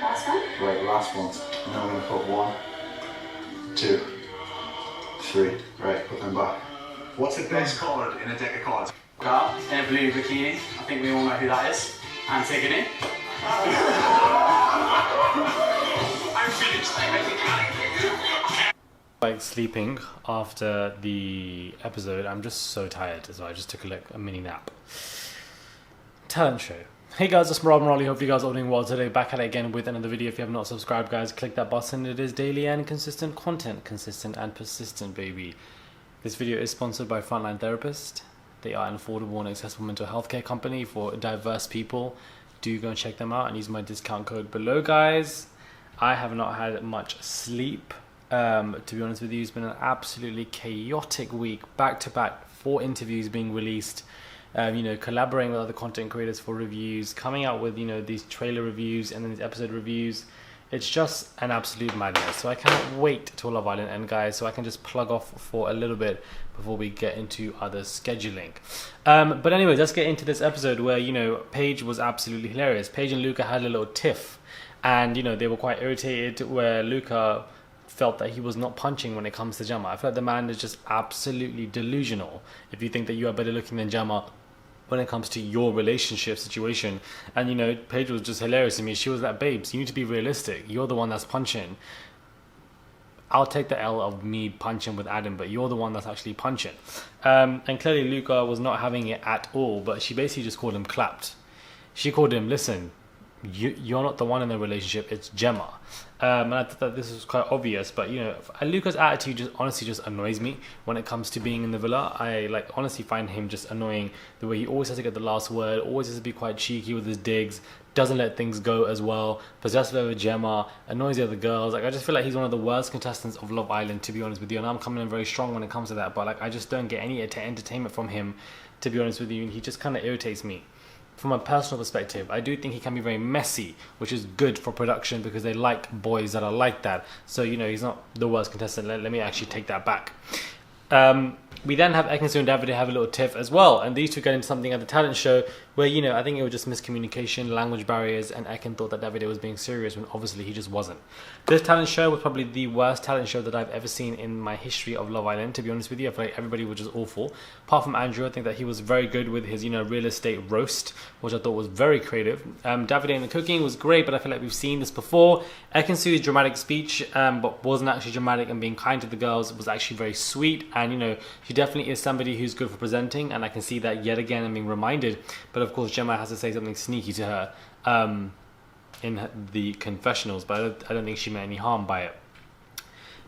Last one? Right, last one. And then we're going to put 1, 2, 3. Right, put them back. What's the best card in a deck of cards? Girl in a blue bikini. I think we all know who that is. Antigone. I'm finished. Like sleeping after the episode, I'm just so tired, so I just took a mini nap. Talent show. Hey guys, it's Rob Morley. Hope you guys are all doing well today. Back at it again with another video. If you have not subscribed, guys, click that button. It is daily and consistent content, consistent and persistent, baby. This video is sponsored by Frontline Therapist. They are an affordable and accessible mental health care company for diverse people. Do go and check them out and use my discount code below, guys. I have not had much sleep. To be honest with you, it's been an absolutely chaotic week. Back to back, 4 interviews being released. Collaborating with other content creators for reviews, coming out with, these trailer reviews and then these episode reviews. It's just an absolute madness. So I cannot wait till Love Island end, guys, so I can just plug off for a little bit before we get into other scheduling. But anyways, let's get into this episode where, Paige was absolutely hilarious. Paige and Luca had a little tiff, and, they were quite irritated where Luca felt that he was not punching when it comes to Gemma. I feel like the man is just absolutely delusional if you think that you are better looking than Gemma when it comes to your relationship situation. And Paige was just hilarious to me. She was like, babes, you need to be realistic. You're the one that's punching. I'll take the L of me punching with Adam, but you're the one that's actually punching. And clearly Luca was not having it at all, but she basically just called him clapped. She called him, listen, you're not the one in the relationship, it's Gemma. And I thought that this was quite obvious, but Luca's attitude just honestly annoys me when it comes to being in the villa. I honestly find him just annoying, the way he always has to get the last word, always has to be quite cheeky with his digs, doesn't let things go as well, possessive over Gemma, annoys the other girls. I just feel like he's one of the worst contestants of Love Island, to be honest with you, and I'm coming in very strong when it comes to that, but I just don't get any entertainment from him, to be honest with you, and he just kind of irritates me. From a personal perspective, I do think he can be very messy, which is good for production because they like boys that are like that. So, he's not the worst contestant. Let me actually take that back. We then have Ekin and Davide have a little tiff as well, and these two get into something at the talent show where, I think it was just miscommunication, language barriers, and Ekin thought that Davide was being serious when obviously he just wasn't. This talent show was probably the worst talent show that I've ever seen in my history of Love Island, to be honest with you. I feel like everybody was just awful. Apart from Andrew, I think that he was very good with his, real estate roast, which I thought was very creative. Davide in the cooking was great, but I feel like we've seen this before. Ekin Su's dramatic speech, but wasn't actually dramatic, and being kind to the girls was actually very sweet, and, she definitely is somebody who's good for presenting, and I can see that yet again and being reminded. But of course, Gemma has to say something sneaky to her in the confessionals, but I don't think she meant any harm by it.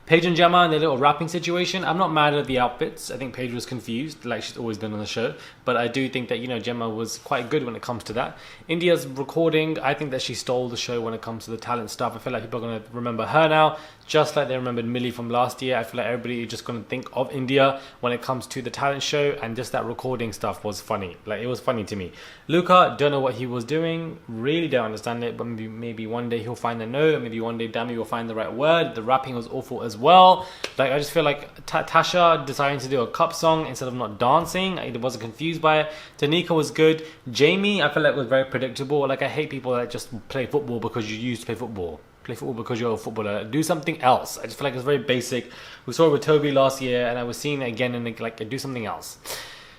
Paige and Gemma and their little rapping situation, I'm not mad at the outfits. I think Paige was confused, like she's always been on the show. But I do think that, Gemma was quite good when it comes to that. Indiyah's recording, I think that she stole the show when it comes to the talent stuff. I feel like people are going to remember her now, just like they remembered Millie from last year. I feel like everybody is just going to think of Indiyah when it comes to the talent show, and just that recording stuff was funny. It was funny to me. Luca, don't know what he was doing, really don't understand it, but maybe one day he'll find the note, maybe one day Dami will find the right word. The rapping was awful as well. I just feel like Tasha deciding to do a cup song instead of not dancing. I wasn't confused by it. Danica was good. Jamie, I feel like was very predictable. I hate people that just play football because you used to play football. Play football because you're a footballer. Do something else. I just feel like it's very basic. We saw it with Toby last year, and I was seeing it again, and do something else.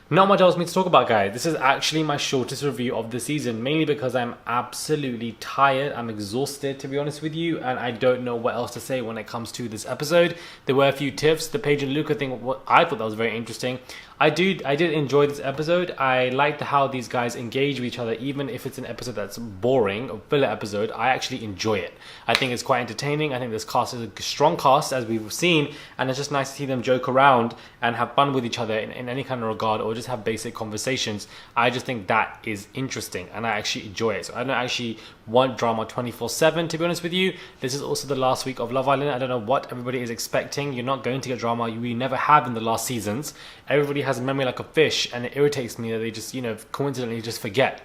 Not much else for me to talk about, guys. This is actually my shortest review of the season, mainly because I'm absolutely tired. I'm exhausted, to be honest with you, and I don't know what else to say when it comes to this episode. There were a few tiffs. The Paige and Luca thing, I thought that was very interesting. I did enjoy this episode. I liked how these guys engage with each other, even if it's an episode that's boring, a filler episode. I actually enjoy it. I think it's quite entertaining. I think this cast is a strong cast, as we've seen, and it's just nice to see them joke around and have fun with each other in any kind of regard, or just have basic conversations. I just think that is interesting, and I actually enjoy it. So I don't actually want drama 24/7, to be honest with you. This is also the last week of Love Island. I don't know what everybody is expecting. You're not going to get drama. We never have in the last seasons. Everybody has a memory like a fish, and it irritates me that they just, coincidentally just forget.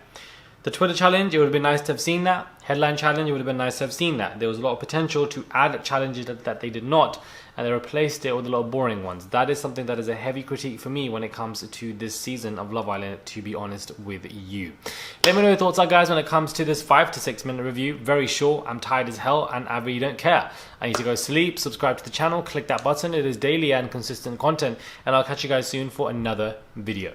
The Twitter challenge, it would have been nice to have seen that. Headline challenge, it would have been nice to have seen that. There was a lot of potential to add challenges that they did not, and they replaced it with a lot of boring ones. That is something that is a heavy critique for me when it comes to this season of Love Island, to be honest with you. Let me know your thoughts are, guys, when it comes to this 5 to 6 minute review. Very short, I'm tired as hell, and I really don't care. I need to go sleep, subscribe to the channel, click that button. It is daily and consistent content, and I'll catch you guys soon for another video.